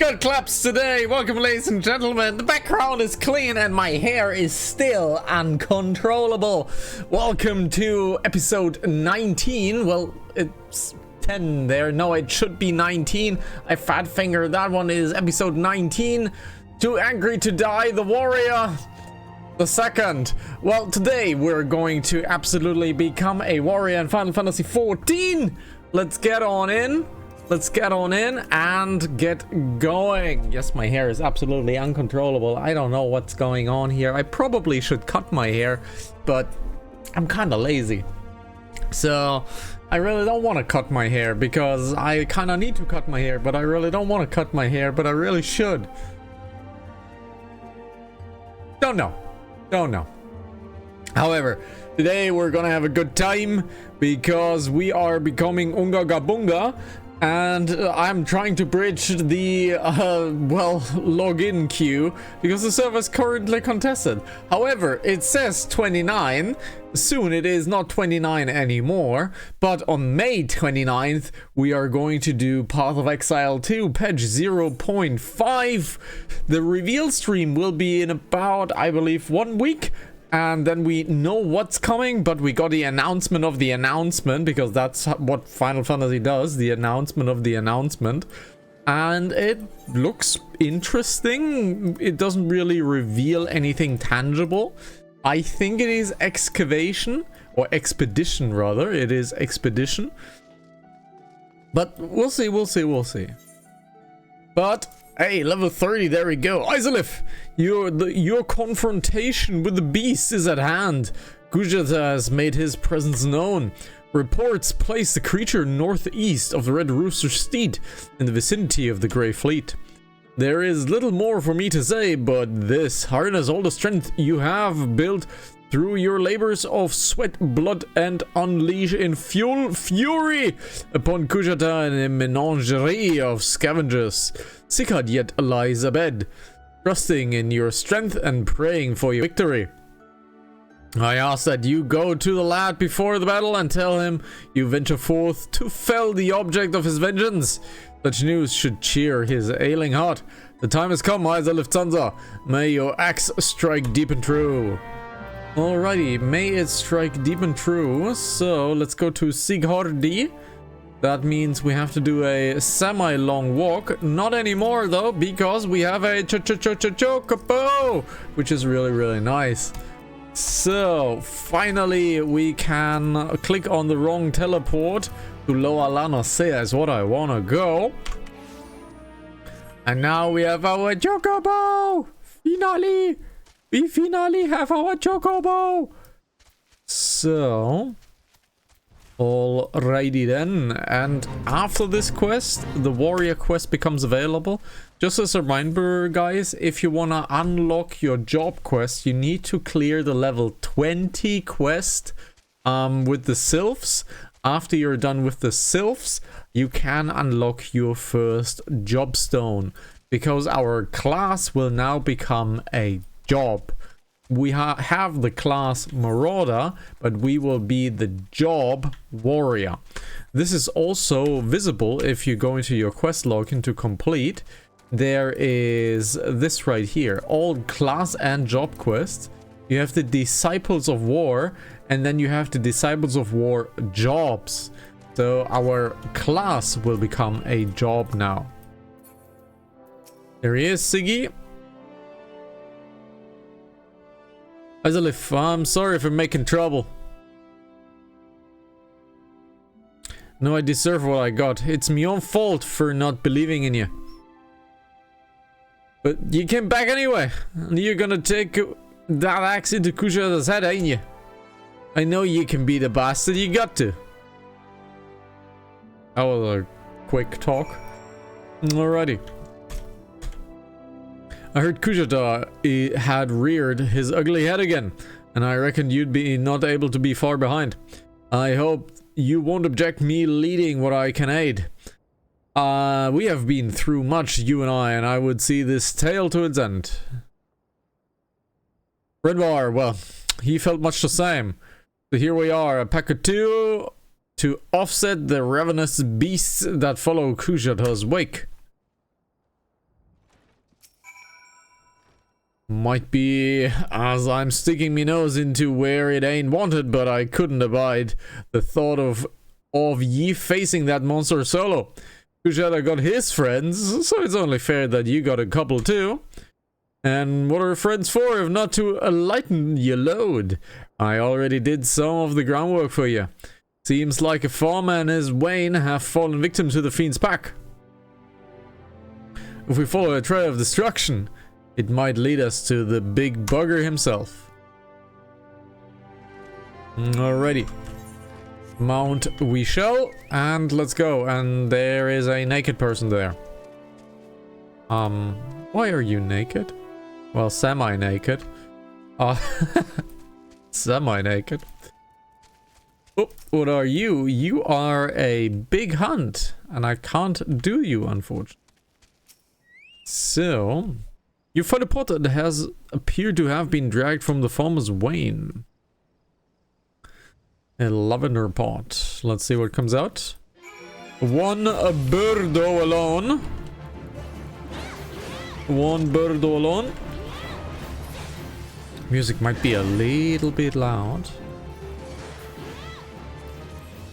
Good claps today. Welcome, ladies and gentlemen. The background is clean and my hair is still uncontrollable. Welcome to episode 19. Well, it's 10 there. No, it should be 19. I fat fingered. That one is episode 19. Too angry to die, the warrior. The second. Well, today we're going to absolutely become a warrior in Final Fantasy 14. Let's get on in. Let's get on in and get going. Yes, my hair is absolutely uncontrollable. I don't know what's going on here. I probably should cut my hair, but I'm kind of lazy. So I really don't want to cut my hair because I kind of need to cut my hair, but I really don't want to cut my hair, but I really should. Don't know. However, today we're gonna have a good time because we are becoming Unga Gabunga. And I'm trying to bridge the, login queue because the server is currently contested. However, it says 29. Soon it is not 29 anymore. But on May 29th, we are going to do Path of Exile 2, patch 0.5. The reveal stream will be in about, I believe, 1 week. And then we know what's coming, but we got the announcement of the announcement, because that's what Final Fantasy does, the announcement of the announcement. And it looks interesting. It doesn't really reveal anything tangible. I think it is excavation, or expedition rather. It is expedition. But we'll see. But hey, level 30, there we go. Isolith, your confrontation with the beast is at hand. Kujata has made his presence known. Reports place the creature northeast of the Red Rooster Steed in the vicinity of the Grey Fleet. There is little more for me to say, but this: harness all the strength you have built through your labors of sweat, blood, and unleash in fury upon Kujata and a menagerie of scavengers. Sikad yet lies abed, trusting in your strength and praying for your victory. I ask that you go to the lad before the battle and tell him you venture forth to fell the object of his vengeance. Such news should cheer his ailing heart. The time has come, Eyes of Lufthansa. May your axe strike deep and true. Alrighty, may it strike deep and true. So let's go to Sighardi. That means we have to do a semi-long walk. Not anymore though, because we have a chocobo, which is really nice. So finally we can click on the wrong teleport to Loa Lana Sea is what I want to go. And now we have our chocobo. Finally, we finally have our chocobo. So alrighty then, and after this quest, the warrior quest becomes available. Just as a reminder, guys, if you want to unlock your job quest, you need to clear the level 20 quest with the sylphs. After you're done with the sylphs, you can unlock your first job stone, because our class will now become a job. We have the class Marauder, but we will be the job warrior. This is also visible if you go into your quest log into complete. There is this right here, all class and job quests. You have the Disciples of War, and then you have the Disciples of War jobs. So our class will become a job now. There he is, Siggy. Isolith, I'm sorry for making trouble. No, I deserve what I got. It's my own fault for not believing in you. But you came back anyway. And you're gonna take that axe into Kujata's head, ain't you? I know you can be the bastard, you got to. That was a quick talk. Alrighty. I heard Kujata had reared his ugly head again, and I reckoned you'd be not able to be far behind. I hope you won't object me leading what I can aid. We have been through much, you and I would see this tale to its end. Redbar, well, he felt much the same. So here we are, a pack of two to offset the ravenous beasts that follow Kujata's wake. Might be as I'm sticking me nose into where it ain't wanted, but I couldn't abide the thought of ye facing that monster solo. Kushada got his friends, so it's only fair that you got a couple too. And what are friends for if not to lighten your load? I already did some of the groundwork for you. Seems like a farmer and his Wayne have fallen victim to the fiend's pack. If we follow a trail of destruction, it might lead us to the big bugger himself. Alrighty. Mount we shall, and let's go. And there is a naked person there. Why are you naked? Well, semi-naked. Semi-naked. Oh, what are you? You are a big hunt, and I can't do you, unfortunately. So, you find a pot that has appeared to have been dragged from the farmer's wain. A lavender pot. Let's see what comes out. One birdo alone. One birdo alone. Music might be a little bit loud.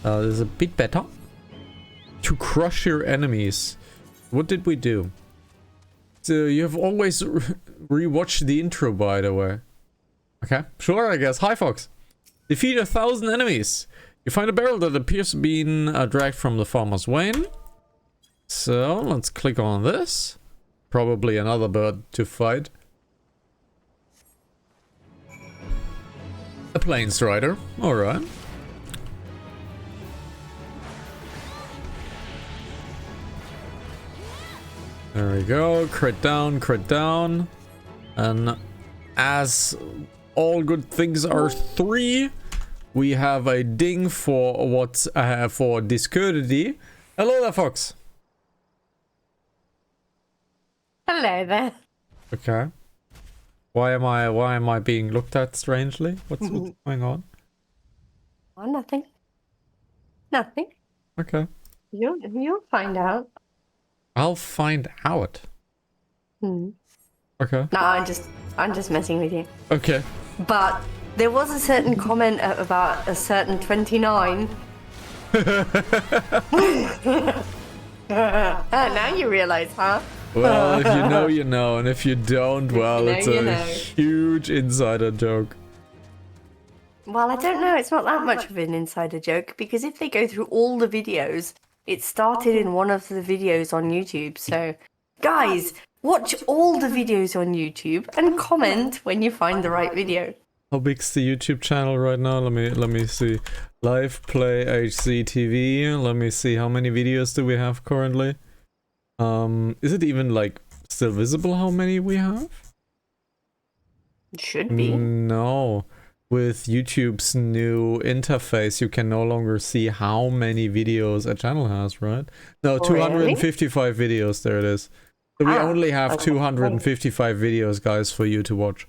This is a bit better. To crush your enemies. What did we do? So you have always rewatched the intro, by the way. Okay, sure, I guess. Hi, Fox. Defeat 1,000 enemies. You find a barrel that appears to have been dragged from the farmer's wain. So let's click on this. Probably another bird to fight. A plain strider. Alright. There we go. Crit down. And as all good things are 3, we have a ding for what's for discourtesy. Hello there, Fox. Hello there. Okay. Why am I being looked at strangely? What's going on? Oh, nothing. Nothing. Okay. You'll find out. I'll find out. Okay. No, I'm just messing with you. Okay. But there was a certain comment about a certain 29. Now you realise, huh? Well, if you know, you know, and if you don't, well, it's a huge insider joke. Well, I don't know. It's not that much of an insider joke, because if they go through all the videos, it started in one of the videos on YouTube. So, guys, watch all the videos on YouTube and comment when you find the right video. How big's the YouTube channel right now? Let me see. Live Play HCTV. Let me see, how many videos do we have currently? Is it even like still visible how many we have? It should be. No. With YouTube's new interface, you can no longer see how many videos a channel has, right? No, 255 videos, there it is. So we only have 255 videos, guys, for you to watch.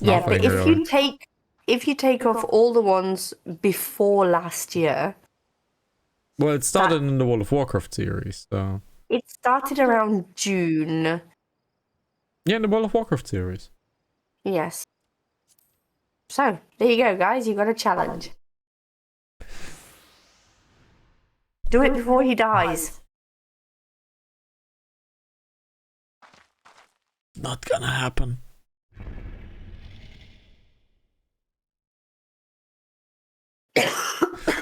Yeah, but if you take off all the ones before last year. Well, it started in the World of Warcraft series, so. It started around June. Yeah, in the World of Warcraft series. Yes. So, there you go, guys. You got a challenge. Do it before he dies. Not gonna happen.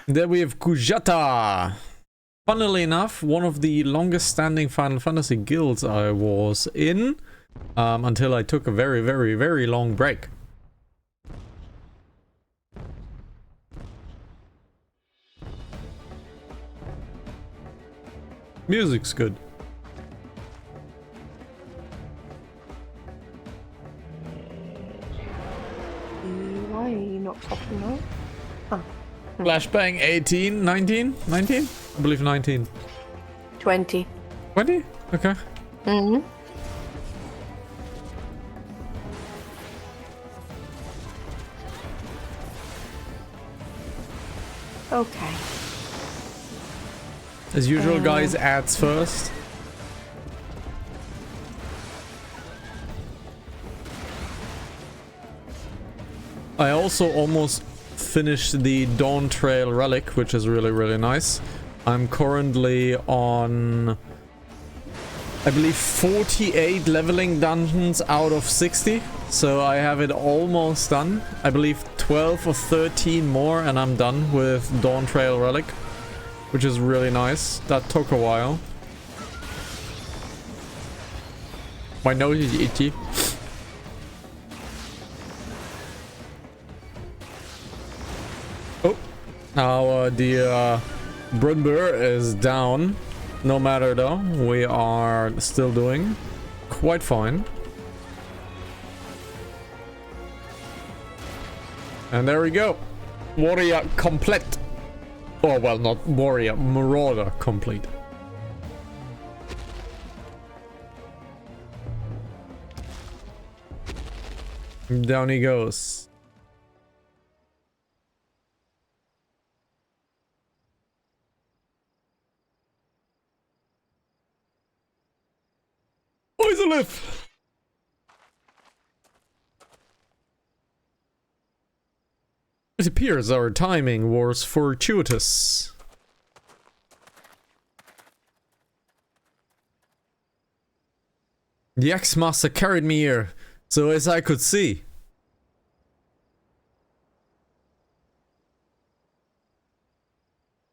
Then we have Kujata. Funnily enough, one of the longest standing Final Fantasy guilds I was in, until I took a very, very, very long break. Music's good. Why are you not popping out? Oh. Flashbang 18, 19? 19? I believe 19. 20. 20? Okay. Mm-hmm. Okay. As usual, guys, ads first. I also almost finished the Dawn Trail Relic, which is really, really nice. I'm currently on, I believe, 48 leveling dungeons out of 60. So I have it almost done. I believe 12 or 13 more and I'm done with Dawn Trail Relic, which is really nice. That took a while. My nose is itchy. Oh, now the Brunbur is down. No matter though, we are still doing quite fine. And there we go. Warrior complete. Oh, well, not warrior, marauder complete. Down he goes. Oiselif! It appears our timing was fortuitous. The X-Master carried me here, so as I could see.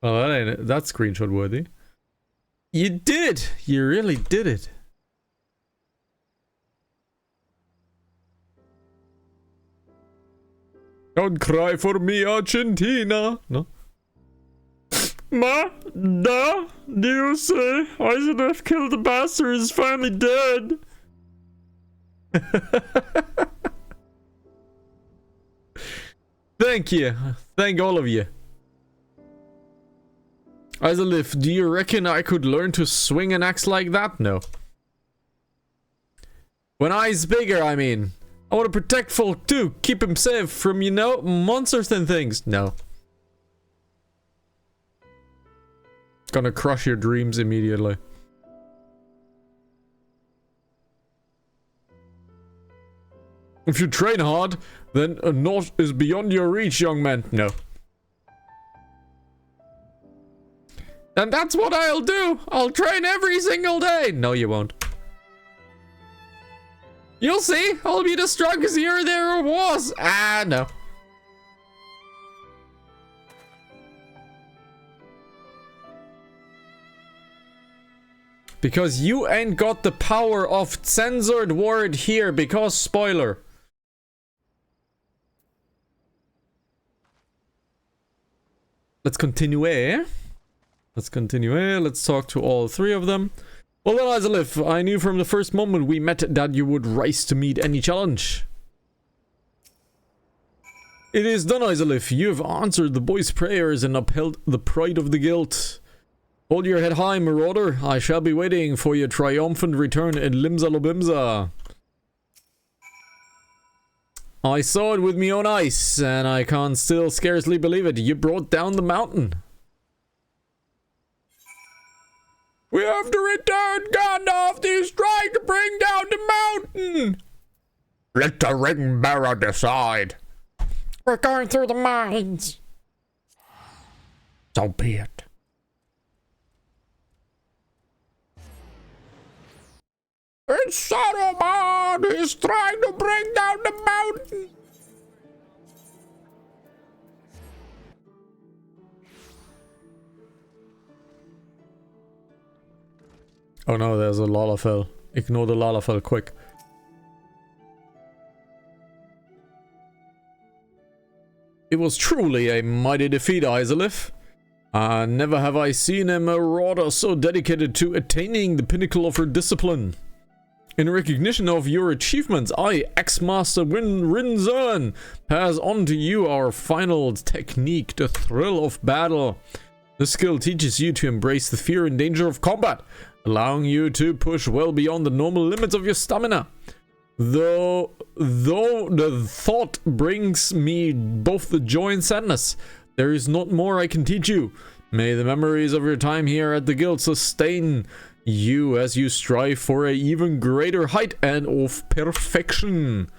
Oh, that's screenshot worthy. You did it! You really did it. Don't cry for me, Argentina. No? Ma? Da? Do you say Eisenhower killed the bastard is finally dead? Thank you. Thank all of you. Eisenhower, do you reckon I could learn to swing an axe like that? No. When I's bigger, I mean. I want to protect folk too. Keep him safe from, you know, monsters and things. No. Gonna crush your dreams immediately. If you train hard, then a knot is beyond your reach, young man. No. And that's what I'll do. I'll train every single day. No, you won't. You'll see. I'll be the strongest hero there ever was. Ah, no. Because you ain't got the power of censored word here, because spoiler. Let's continue. Let's continue. Let's talk to all three of them. Well then, Eiselif, I knew from the first moment we met that you would rise to meet any challenge. It is done, Eiselif. You have answered the boys' prayers and upheld the pride of the guild. Hold your head high, marauder. I shall be waiting for your triumphant return in Limsa Lobimsa. I saw it with my own eyes, and I can't still scarcely believe it. You brought down the mountain. We have to return Gandalf. He's trying to bring down the mountain. Let the ring bearer decide. We're going through the mines. So be it. It's Saruman! He's trying to bring down the mountain! Oh no, there's a Lalafell. Ignore the Lalafell, quick. It was truly a mighty defeat, Eiselif. Never have I seen a marauder so dedicated to attaining the pinnacle of her discipline. In recognition of your achievements, I, X-Master Rinzern, pass on to you our final technique, the thrill of battle. This skill teaches you to embrace the fear and danger of combat, allowing you to push well beyond the normal limits of your stamina. Though the thought brings me both the joy and sadness, there is not more I can teach you. May the memories of your time here at the guild sustain you as you strive for an even greater height and of perfection.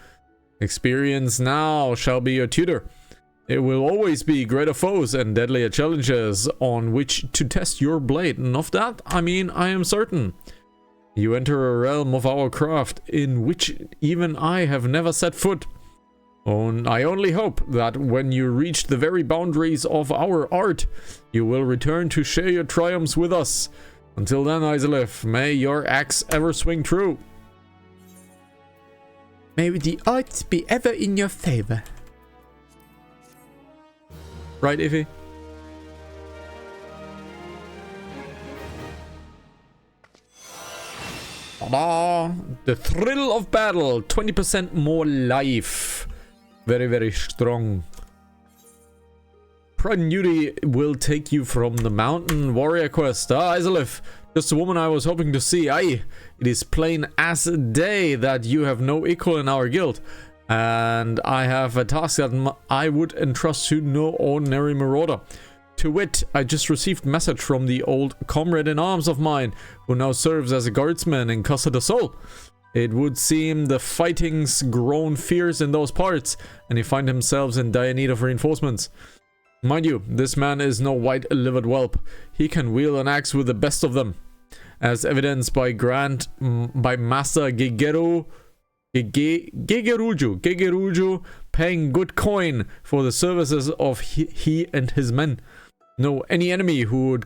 Experience now shall be your tutor. It will always be greater foes and deadlier challenges on which to test your blade, and of that, I mean, I am certain. You enter a realm of our craft in which even I have never set foot. I only hope that when you reach the very boundaries of our art, you will return to share your triumphs with us. Until then, XIV, may your axe ever swing true. May the odds be ever in your favor. Right, Iffy? Ta-da! The thrill of battle. 20% more life. Very, very strong. Pride and Duty will take you from the mountain warrior quest. XIV, just a woman I was hoping to see. Aye, it is plain as day that you have no equal in our guild. And I have a task that I would entrust to no ordinary marauder. To wit, I just received a message from the old comrade in arms of mine, who now serves as a guardsman in Costa del Sol. It would seem the fighting's grown fierce in those parts, and he finds himself in dire need of reinforcements. Mind you, this man is no white-livered whelp. He can wield an axe with the best of them, as evidenced by Master Gegeruju paying good coin for the services of he and his men. No, any enemy who would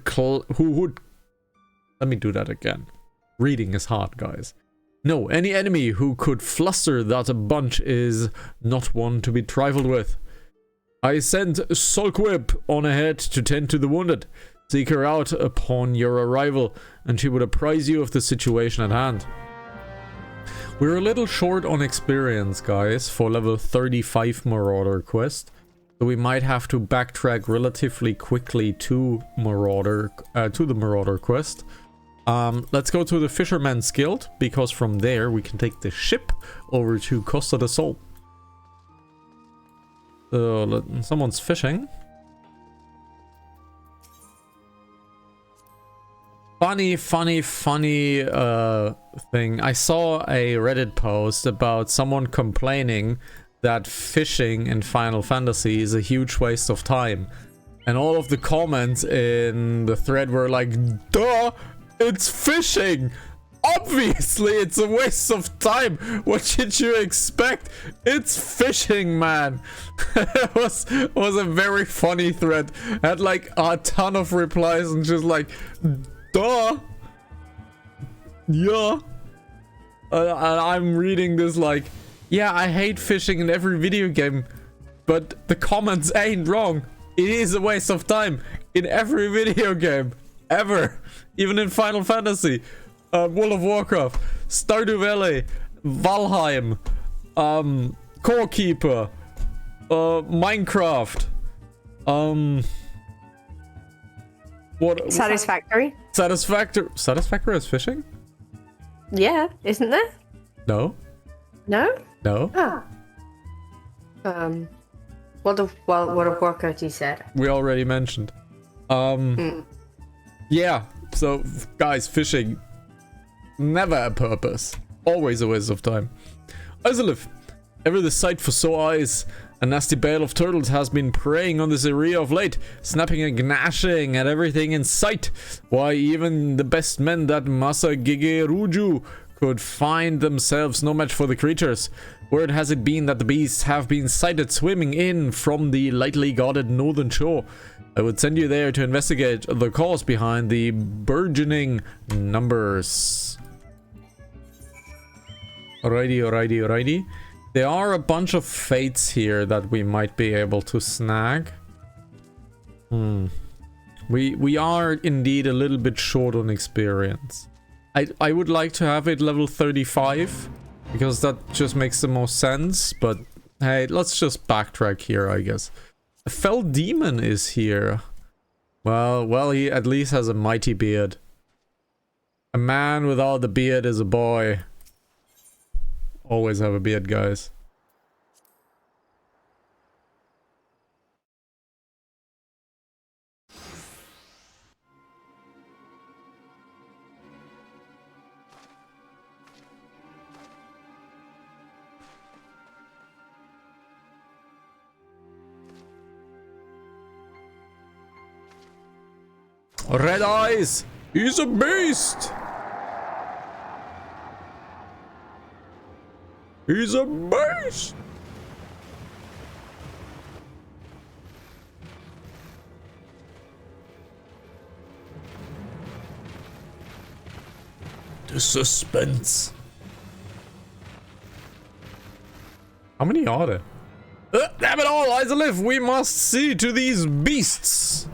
let me do that again. Reading is hard, guys. No, any enemy who could fluster that a bunch is not one to be trifled with. I sent Sulkwhip on ahead to tend to the wounded. Seek her out upon your arrival, and she would apprise you of the situation at hand. We're a little short on experience, guys, for level 35 Marauder quest. So we might have to backtrack relatively quickly to the Marauder quest. Let's go to the Fisherman's Guild, because from there we can take the ship over to Costa del Sol. Someone's fishing. Funny thing. I saw a Reddit post about someone complaining that fishing in Final Fantasy is a huge waste of time. And all of the comments in the thread were like, duh! It's fishing! Obviously it's a waste of time! What did you expect? It's fishing, man! It was a very funny thread. Had like a ton of replies and just like, duh! Yeah! And I'm reading this like, yeah, I hate fishing in every video game, but the comments ain't wrong. It is a waste of time in every video game, ever. Even in Final Fantasy, World of Warcraft, Stardew Valley, Valheim, Core Keeper, Minecraft, what? Satisfactory. Satisfactory is fishing? Yeah, isn't there? No. No? No. Oh. World of Warcraft, you said. We already mentioned. Yeah. So, guys, fishing, never a purpose. Always a waste of time. XIV, ever the sight for sore eyes. A nasty bale of turtles has been preying on this area of late, snapping and gnashing at everything in sight. Why, even the best men that Masa Gegeruju could find themselves no match for the creatures. Word has it been that the beasts have been sighted swimming in from the lightly guarded northern shore. I would send you there to investigate the cause behind the burgeoning numbers. Alrighty. There are a bunch of fates here that we might be able to snag. We are indeed a little bit short on experience. I would like to have it level 35, because that just makes the most sense, but hey, let's just backtrack here, I guess. A fell demon is here. Well, he at least has a mighty beard. A man without a beard is a boy. Always have a beard, guys. Red eyes! He's a beast! He's a beast! The suspense. How many are there? Damn it all, Isolith, we must see to these beasts.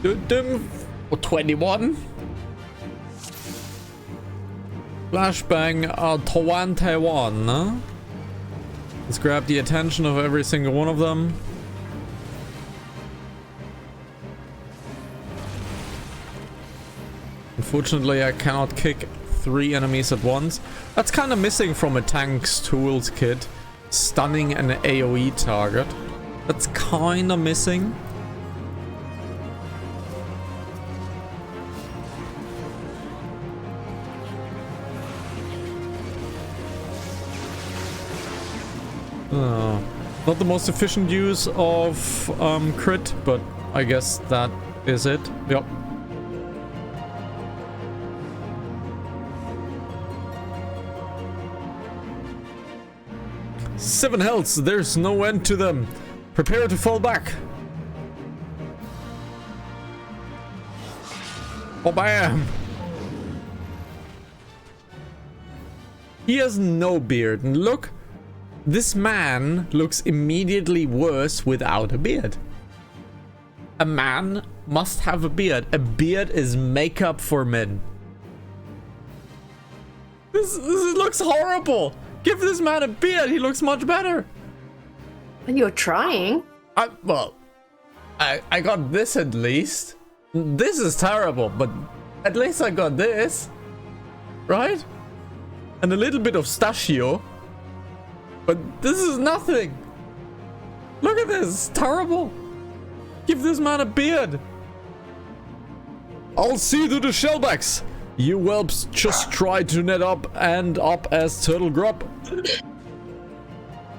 21. Flashbang 21. Huh? Let's grab the attention of every single one of them. Unfortunately, I cannot kick 3 enemies at once. That's kind of missing from a tank's tools kit. Stunning an AoE target. That's kind of missing. Not the most efficient use of crit, but I guess that is it. Yep. Seven healths, there's no end to them. Prepare to fall back. Oh, bam! He has no beard, and look, this man looks immediately worse without a beard. A man must have a beard. A beard is makeup for men. This looks horrible. Give this man a beard, he looks much better. And you're trying. Well, I got this at least. This is terrible, but at least I got this. Right? And a little bit of stachio. But this is nothing. Look at this, it's terrible. Give this man a beard. I'll see to the shellbacks. You whelps just try to net up and up as turtle grub.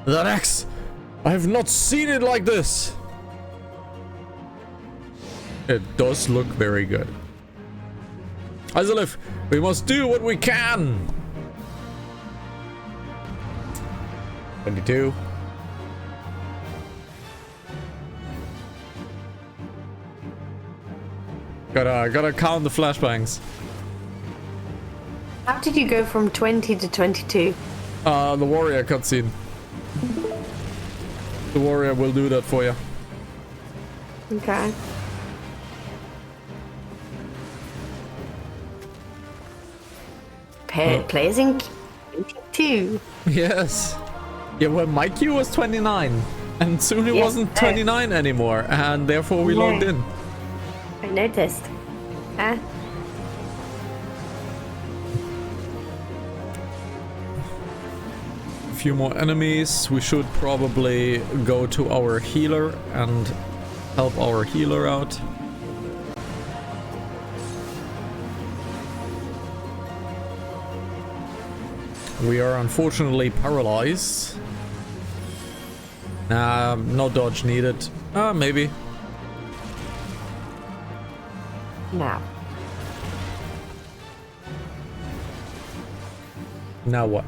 That axe! I have not seen it like this! It does look very good. Isolith, we must do what we can! 22. Gotta count the flashbangs. How did you go from 20 to 22? The warrior cutscene. The warrior will do that for you. Okay. Players in 22. Yes. Yeah, well, my queue was 29. And soon it wasn't 29 anymore. And therefore we logged in. I noticed. A few more enemies. We should probably go to our healer and help our healer out. We are unfortunately paralyzed. No dodge needed. Maybe. Now. Now what?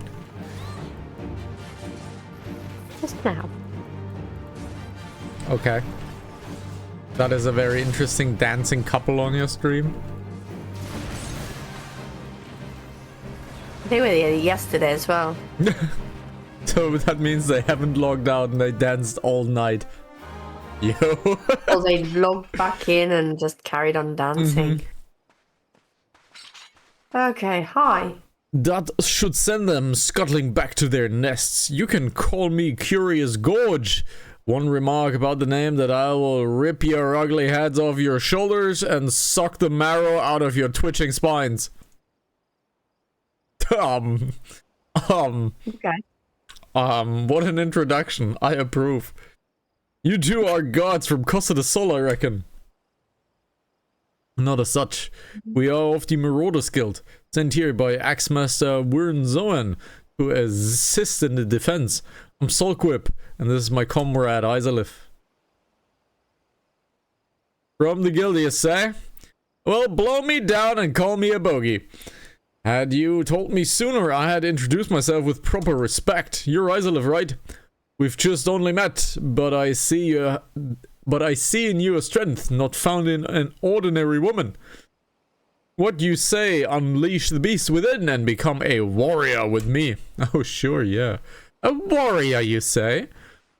Just now. Okay. That is a very interesting dancing couple on your stream. They were here yesterday as well. So that means they haven't logged out and they danced all night. Yo. Or they logged back in and just carried on dancing. Okay, hi. That should send them scuttling back to their nests. You can call me Curious Gorge. One remark about the name that I will rip your ugly heads off your shoulders and suck the marrow out of your twitching spines. Okay. What an introduction. I approve. You two are gods from Costa del Sol, I reckon. Not as such. We are of the Marauders Guild, sent here by Axemaster Wyrnzoen to assist in the defense. I'm Sulkwhip, and this is my comrade Isolith. From the guild, you say? Well, blow me down and call me a bogey. Had you told me sooner, I had introduced myself with proper respect. You're Isolith, right? We've just only met, but I see in you a strength not found in an ordinary woman. What you say, unleash the beast within and become a warrior with me. Oh, sure, yeah. A warrior, you say?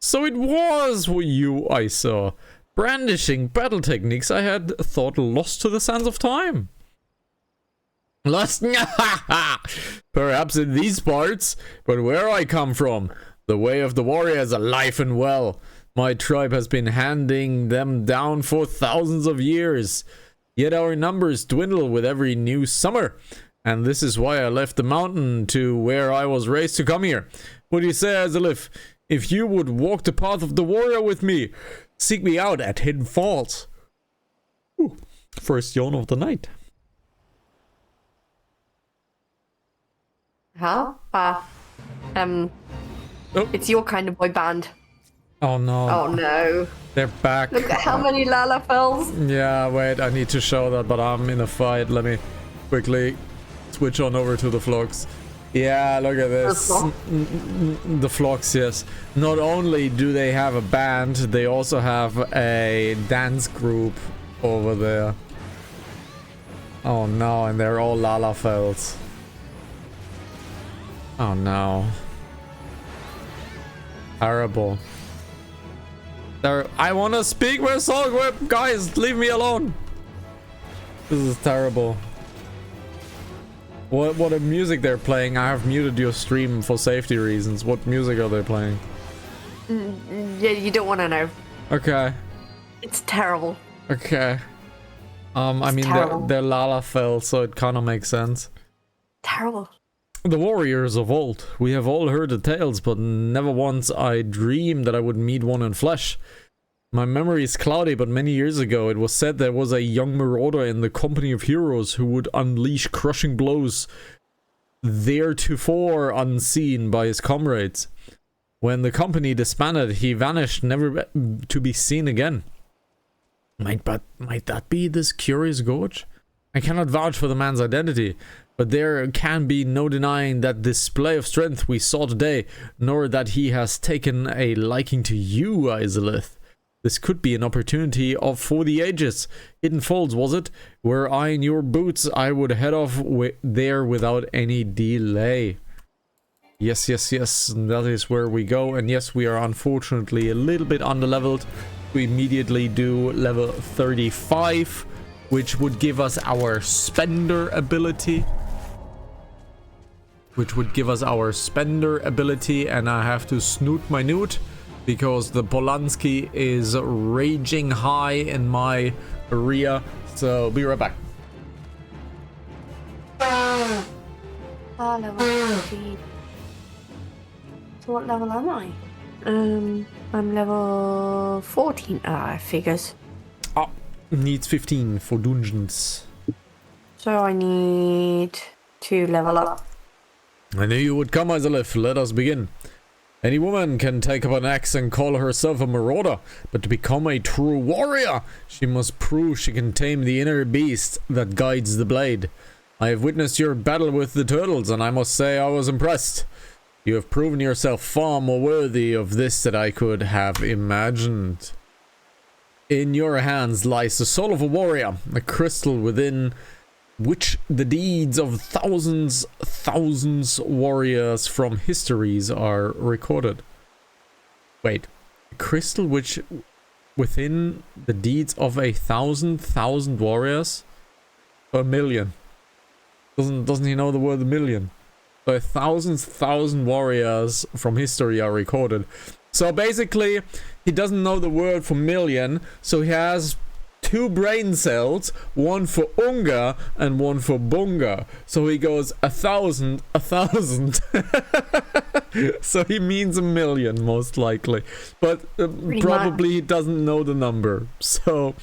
So it was you I saw. Brandishing battle techniques I had thought lost to the sands of time. Lost? Perhaps in these parts, but where I come from, the way of the warrior is alive and well. My tribe has been handing them down for thousands of years. Yet our numbers dwindle with every new summer. And this is why I left the mountain to where I was raised to come here. What do you say, Isolith? If you would walk the path of the warrior with me, seek me out at Hidden Falls. Ooh, first yawn of the night. Huh? It's your kind of boy band. Oh no. Oh no. They're back. Look at how many Lalafels. Yeah, wait, I need to show that, but I'm in a fight. Let me quickly switch on over to the vlogs. Yeah, look at this. The vlogs, yes. Not only do they have a band, they also have a dance group over there. Oh no, and they're all Lalafels. Oh no. Terrible. I want to speak with Solgrip. Guys, leave me alone. This is terrible. What a music they're playing. I have muted your stream for safety reasons. What music are they playing? Yeah, you don't want to know. Okay. It's terrible. Okay. I mean, they're Lalafell, so it kind of makes sense. Terrible. The warriors of old. We have all heard the tales, but never once I dreamed that I would meet one in flesh. My memory is cloudy, but many years ago it was said there was a young marauder in the company of heroes who would unleash crushing blows theretofore unseen by his comrades. When the company disbanded, he vanished, never to be seen again. Might that be this curious gorge? I cannot vouch for the man's identity, but there can be no denying that display of strength we saw today, nor that he has taken a liking to you, Isolith. This could be an opportunity for the ages. Hidden Falls, was it? Were I in your boots, I would head off there without any delay. Yes, yes, yes, that is where we go. And yes, we are unfortunately a little bit underleveled. We immediately do level 35, which would give us our spender ability. And I have to snoot my newt because the Polanski is raging high in my area. So be right back. Level 15. So what level am I? I'm level 14. Figures. Oh, needs 15 for dungeons. So I need to level up. I knew you would come, Isolith. Let us begin. Any woman can take up an axe and call herself a marauder, but to become a true warrior, she must prove she can tame the inner beast that guides the blade. I have witnessed your battle with the turtles, and I must say I was impressed. You have proven yourself far more worthy of this than I could have imagined. In your hands lies the soul of a warrior, a crystal within which the deeds of thousands warriors from histories are recorded. Wait, a crystal which within the deeds of a thousand warriors? A million. Doesn't he know the word million? So 1,000 warriors from history are recorded. So basically, he doesn't know the word for million, so he has 2 brain cells, one for Unga and one for Bunga. So he goes 1,000. So he means a million, most likely. But probably he doesn't know the number. So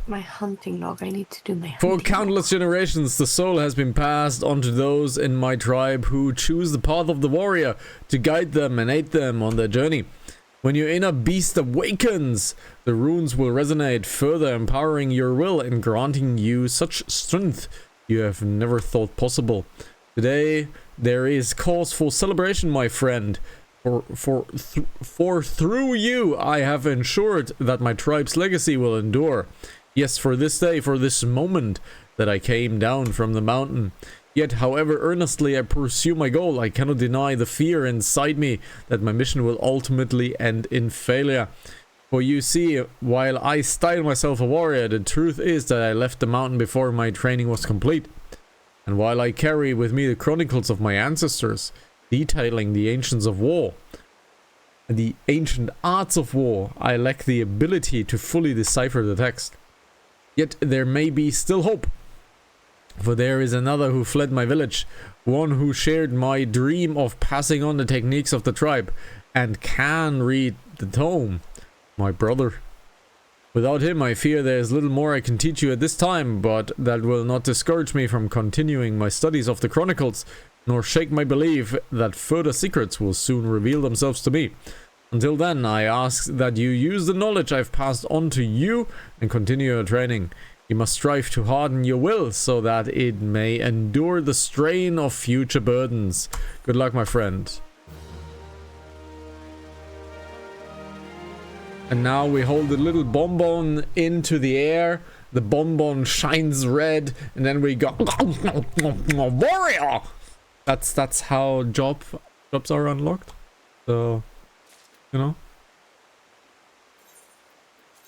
my hunting log. I need to do my hunting for countless generations, the soul has been passed on to those in my tribe who choose the path of the warrior to guide them and aid them on their journey. When your inner beast awakens, the runes will resonate, further empowering your will and granting you such strength you have never thought possible. Today, there is cause for celebration, my friend. For through you, I have ensured that my tribe's legacy will endure. Yes, for this day, for this moment that I came down from the mountain. Yet, however earnestly I pursue my goal, I cannot deny the fear inside me that my mission will ultimately end in failure. For you see, while I style myself a warrior, the truth is that I left the mountain before my training was complete. And while I carry with me the chronicles of my ancestors, detailing the ancients of war, the ancient arts of war, I lack the ability to fully decipher the text. Yet there may be still hope. For there is another who fled my village, one who shared my dream of passing on the techniques of the tribe, and can read the tome, my brother. Without him, I fear there is little more I can teach you at this time, but that will not discourage me from continuing my studies of the chronicles, nor shake my belief that further secrets will soon reveal themselves to me. Until then, I ask that you use the knowledge I've passed on to you and continue your training. You must strive to harden your will so that it may endure the strain of future burdens. Good luck, my friend. And now we hold the little bonbon into the air. The bonbon shines red, and then we go warrior. That's how jobs are unlocked. So, you know.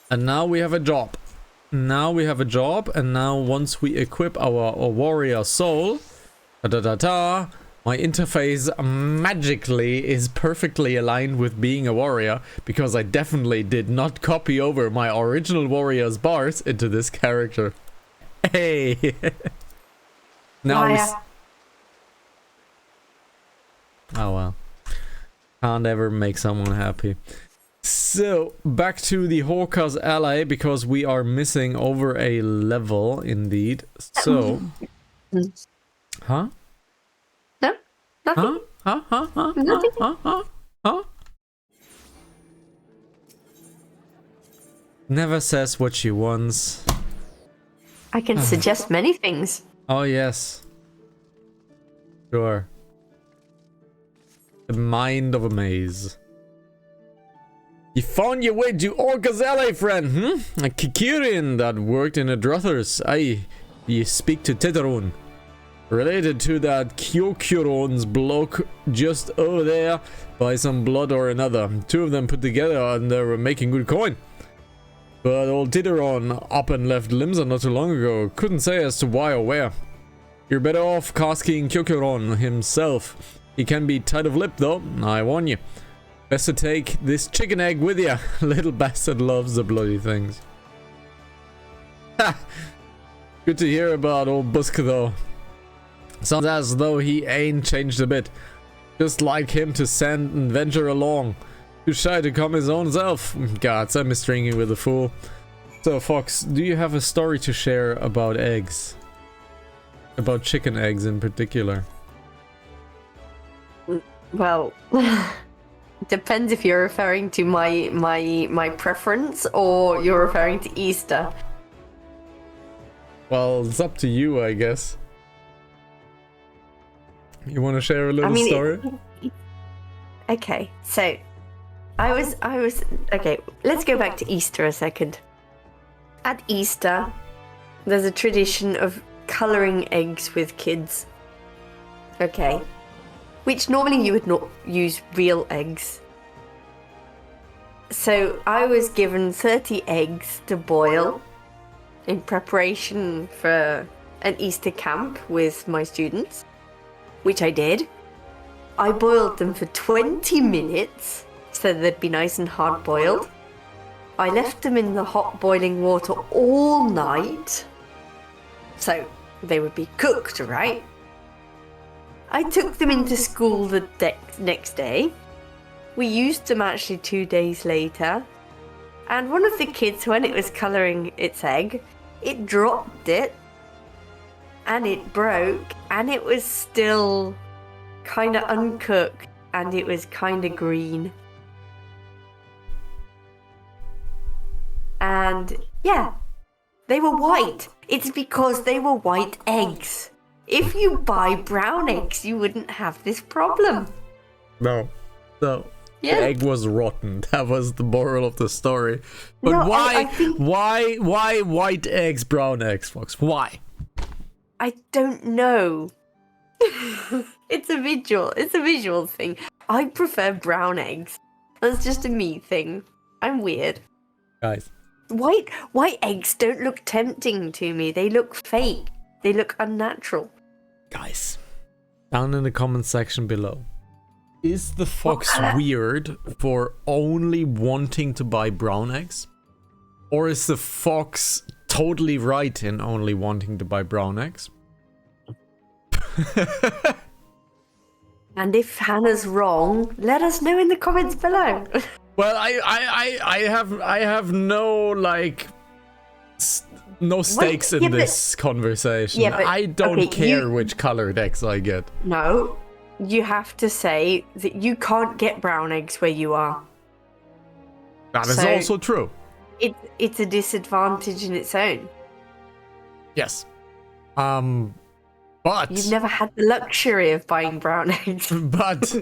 And now we have a job. Now we have a job, and now once we equip our warrior soul, my interface magically is perfectly aligned with being a warrior, because I definitely did not copy over my original warrior's bars into this character. Hey! Now oh well. Can't ever make someone happy. So, back to the Hawker's Ally, because we are missing over a level, indeed. So... Huh? No, nothing. Huh? Never says what she wants. I can suggest many things. Oh, yes. Sure. The mind of a maze. You found your way to Orca's Ally, friend, A Kikirian that worked in a Druthers. Aye, you speak to Teteron. Related to that Kyokuron's bloke just over there by some blood or another. Two of them put together and they were making good coin. But old Teteron up and left Limsa not too long ago. Couldn't say as to why or where. You're better off asking Kyokuron himself. He can be tight of lip though, I warn you. Best to take this chicken egg with ya. Little bastard loves the bloody things. Ha! Good to hear about old Busk though. Sounds as though he ain't changed a bit. Just like him to send and venture along. Too shy to come his own self. Gods, I'm stringing with a fool. So Fox, do you have a story to share about eggs? About chicken eggs in particular? Well... Depends if you're referring to my preference or you're referring to Easter. Well, it's up to you, I guess. You want to share a little story? Okay, so I was okay. Let's go back to Easter a second. At Easter, there's a tradition of coloring eggs with kids. Okay. Which normally you would not use real eggs. So I was given 30 eggs to boil in preparation for an Easter camp with my students, which I did. I boiled them for 20 minutes so they'd be nice and hard boiled. I left them in the hot boiling water all night so they would be cooked, right? I took them into school the next day. We used them actually 2 days later. And one of the kids, when it was colouring its egg, it dropped it. And it broke. And it was still kind of uncooked. And it was kind of green. And yeah, they were white. It's because they were white eggs. If you buy brown eggs, you wouldn't have this problem. No. So Yeah. the egg was rotten. That was the moral of the story. But No, why I think- why white eggs, brown eggs, Fox? Why? I don't know. It's a visual thing. I prefer brown eggs. That's just a me thing. I'm weird. Guys. White eggs don't look tempting to me. They look fake. They look unnatural. Guys. Down in the comment section below. Is the Fox color? weird for only wanting to buy brown eggs? Or is the Fox totally right in only wanting to buy brown eggs? And if Hannah's wrong, let us know in the comments below. Well, I have no like no stakes in yeah, but- this conversation. Yeah, but- I don't okay, care which colored eggs I get. No, you have to say that you can't get brown eggs where you are. That is So- also true. It's a disadvantage in its own. Yes. But You've never had the luxury of buying brown eggs. but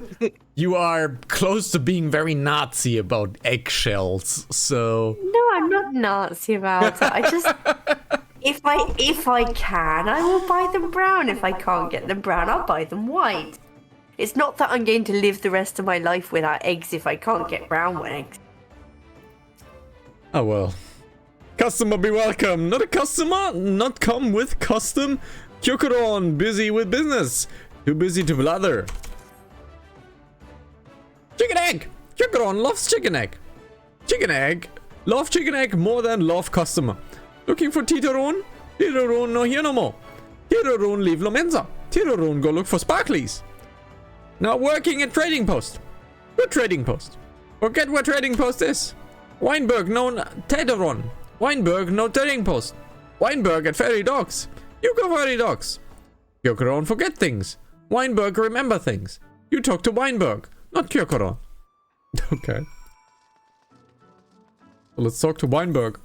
you are close to being very Nazi about eggshells. So No, I'm not Nazi about it. I just if I can, I will buy them brown. If I can't get them brown, I'll buy them white. It's not that I'm going to live the rest of my life without eggs if I can't get brown eggs. oh well. Customer be welcome. Not a customer, not come with custom. Kyokuron, busy with business. Too busy to blather. Chicken egg! Kyokuron loves chicken egg. Chicken egg. Love chicken egg more than love customer. Looking for Titoron? Titoron no here no more. Titoron leave Lomenza. Titoron go look for sparklies. Now working at trading post. Good trading post. Forget what trading post is. Weinberg no Titoron. Weinberg no trading post. Weinberg at Fairy Dogs. You go Fairy Dogs. Kyokuron forget things. Weinberg remember things. You talk to Weinberg, not Kyokuron. Okay. So let's talk to Weinberg.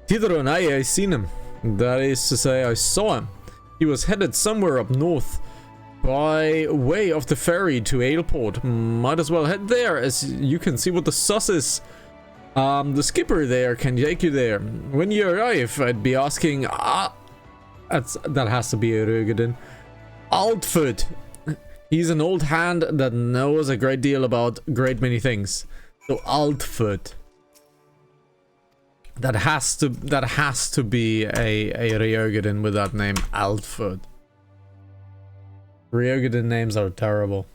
Titoron, I seen him. That is to say, I saw him. He was headed somewhere up north by way of the ferry to Aleport. Might as well head there, as you can see what the sus is. The skipper there can take you there. When you arrive, I'd be asking... that has to be a Rögeden. Altfoot. He's an old hand that knows a great deal about great many things. So Altfoot. That has to be a Rögeden with that name, Altfoot. Ryogoden names are terrible.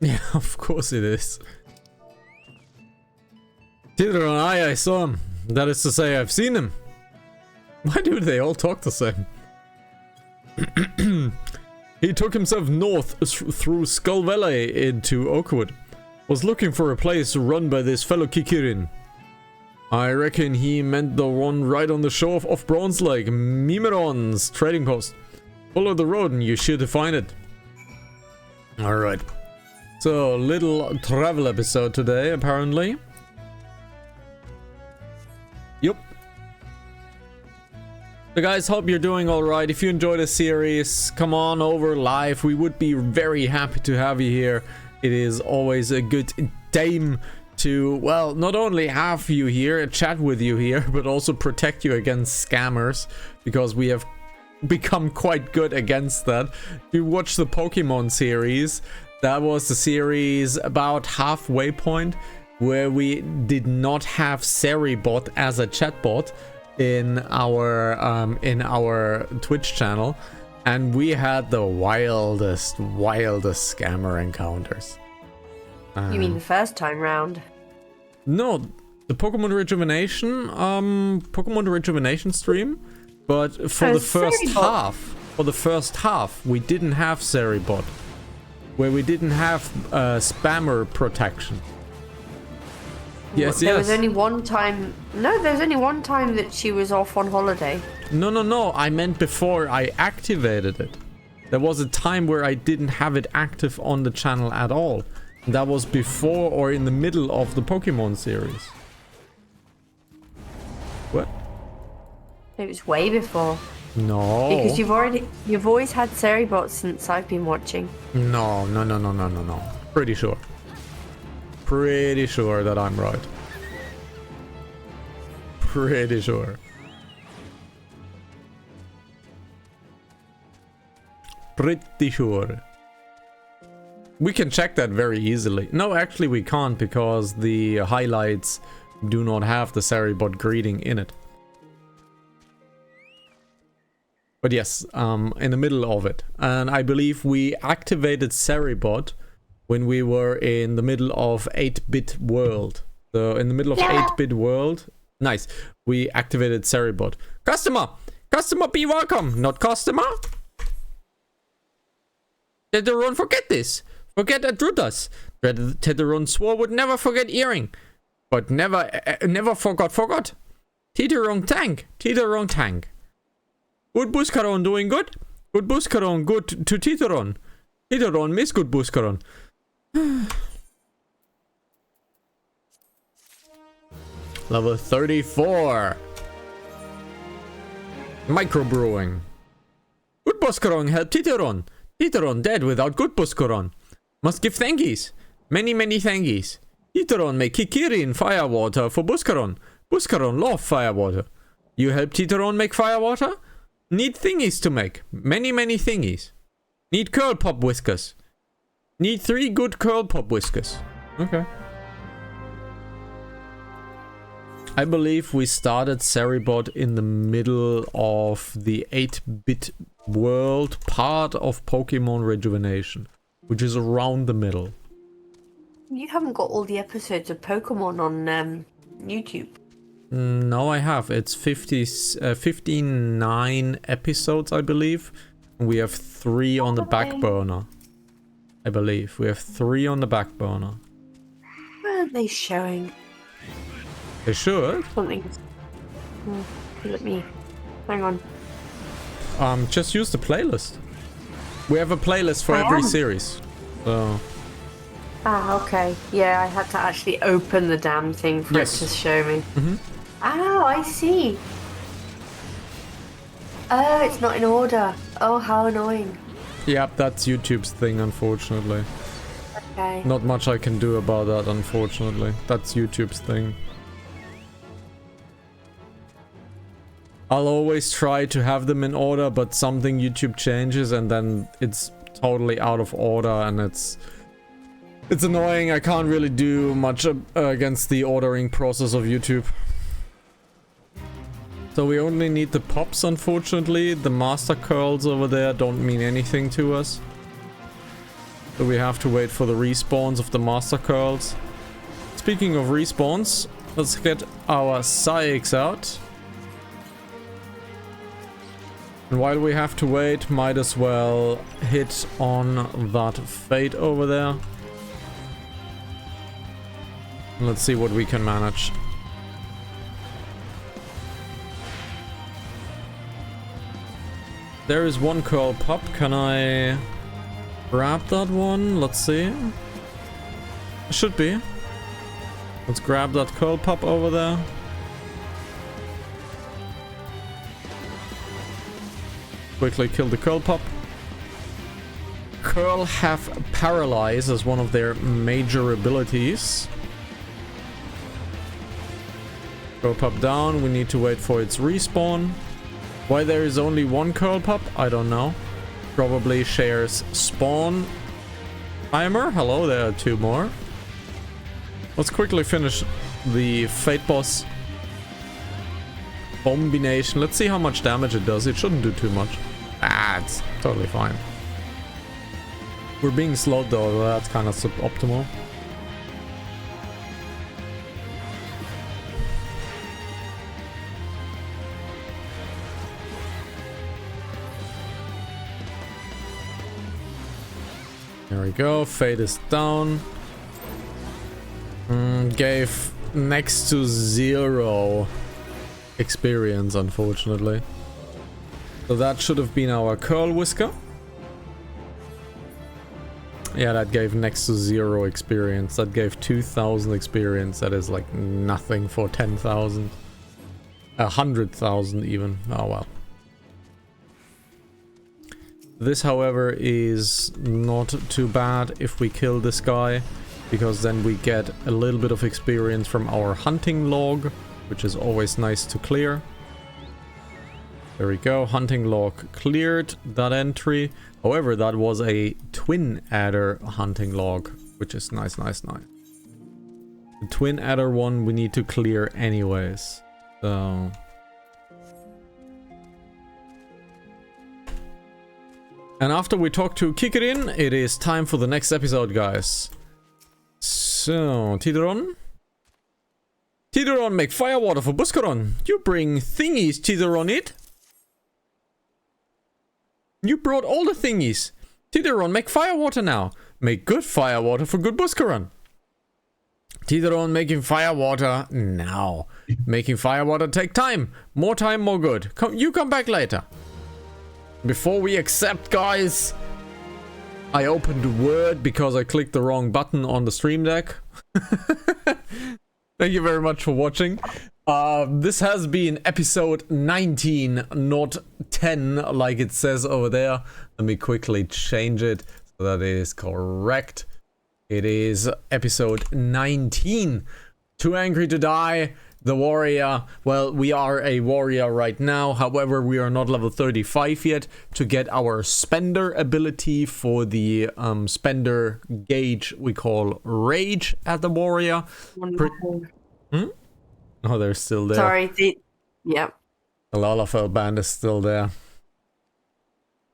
Yeah, of course it is. Titoron, I saw him. That is to say, I've seen him. Why do they all talk the same? He took himself north through Skull Valley into Oakwood. Was looking for a place run by this fellow Kikirin. I reckon he meant the one right on the shore of Bronze Lake, Mimeron's trading post. Follow the road and you should find it. Alright. So, little travel episode today, apparently. Yup. So guys, hope you're doing alright. If you enjoy the series, come on over live. We would be very happy to have you here. It is always a good time to, well, not only have you here, chat with you here, but also protect you against scammers, because we have become quite good against that. If you watch the Pokemon series, that was the series about halfway point where we did not have Seribot as a chatbot in our Twitch channel, and we had the wildest scammer encounters. You mean the first time round? No, the Pokemon Rejuvenation stream, but for the first half, we didn't have Seribot, where we didn't have spammer protection. Yes, There yes. was only one time. No, there was only one time that she was off on holiday. No. I meant before I activated it. There was a time where I didn't have it active on the channel at all. That was before or in the middle of the Pokemon series. What? It was way before. No. Because you've always had Ceribot since I've been watching. No. Pretty sure. Pretty sure that I'm right. Pretty sure. Pretty sure. We can check that very easily. No, actually we can't because the highlights do not have the Ceribot greeting in it. But yes, in the middle of it. And I believe we activated Ceribot when we were in the middle of 8-bit world. So in the middle of 8-bit world, nice. We activated Ceribot. Customer! Customer, be welcome! Not customer! Tetheron, forget this! Forget Adrutas! Tetheron swore would never forget earring. But never forgot. Tetheron tank! Tetheron tank. Good Buscaron doing good? Good Buscaron good to Tetheron. Tetheron miss good Buscaron. Level 34. Microbrewing. Good Buscaron help Tetheron. Tetheron dead without good Buscaron. Must give thankies. Many thankies. Tetheron make Kikiri in firewater for Buscaron. Buscaron love firewater. You help Tetheron make firewater? Need thingies to make. Many thingies. Need curl pop whiskers. Need 3 good curl pop whiskers. Okay. I believe we started Ceribot in the middle of the 8-bit world part of Pokemon Rejuvenation, which is around the middle. You haven't got all the episodes of Pokemon on YouTube. No, I have. It's 59 episodes, I believe. We have 3 on the back burner. I believe. We have 3 on the back burner. Where are they showing? They should. Something. Let me. Hang on. Just use the playlist. We have a playlist for every series. So. Ah, okay. Yeah, I had to actually open the damn thing for it to show me. Oh, I see. Oh, it's not in order. Oh, how annoying. Yep, that's YouTube's thing, unfortunately. Okay. Not much I can do about that, unfortunately. That's YouTube's thing. I'll always try to have them in order, but something YouTube changes and then it's totally out of order and it's annoying. I can't really do much against the ordering process of YouTube. So we only need the pops, unfortunately. The master curls over there don't mean anything to us. So we have to wait for the respawns of the master curls. Speaking of respawns, let's get our Psyx out. And while we have to wait, might as well hit on that Fate over there. Let's see what we can manage. There is one curl pop. Can I grab that one? Let's see. Should be. Let's grab that curl pop over there. Quickly kill the curl pop. Curl have paralyze as one of their major abilities. Curl pop down. We need to wait for its respawn. Why there is only one curl pop? I don't know. Probably shares spawn timer. Hello, there are 2 more. Let's quickly finish the Fate boss. Combination. Let's see how much damage it does. It shouldn't do too much. Ah, it's totally fine. We're being slowed though. That's kind of suboptimal. There we go. Fate is down. Gave next to 0 experience, unfortunately. So that should have been our curl whisker. Yeah, that gave next to 0 experience. That gave 2,000 experience. That is like nothing for 10,000. 100,000 even. Oh well. This, however, is not too bad if we kill this guy, because then we get a little bit of experience from our hunting log, which is always nice to clear. There we go, hunting log cleared that entry. However, that was a twin adder hunting log, which is nice. The twin adder one we need to clear anyways. So... And after we talk to Kikerin, it is time for the next episode, guys. So, Tideron? Tideron, make firewater for Buskaron. You bring thingies, Tideron, it? You brought all the thingies. Tideron, make firewater now. Make good firewater for good Buskaron. Tideron, making firewater now. Making firewater take time. More time, more good. You come back later. Before we accept, guys, I opened Word because I clicked the wrong button on the stream deck. Thank you very much for watching. This has been episode 19, not 10, like it says over there. Let me quickly change it so that it is correct. It is episode 19. Too Angry to Die. The warrior. Well, we are a warrior right now. However, we are not level 35 yet to get our spender ability for the spender gauge we call Rage at the warrior. Oh, they're still there. Sorry. Yep. The Lalafell band is still there.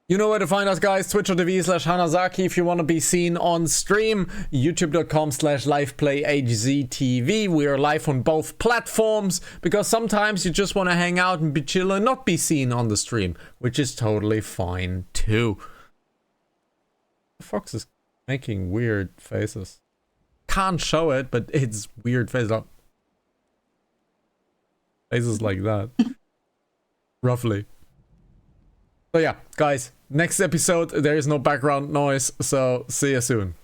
You know where to find us, guys. Twitch.tv/Hanantasy if you want to be seen on stream. YouTube.com/liveplayhztv. We are live on both platforms because sometimes you just want to hang out and be chill and not be seen on the stream, which is totally fine too. The fox is making weird faces. Can't show it, but it's weird faces. Faces like that. Roughly. So yeah, guys, next episode, there is no background noise, so see you soon.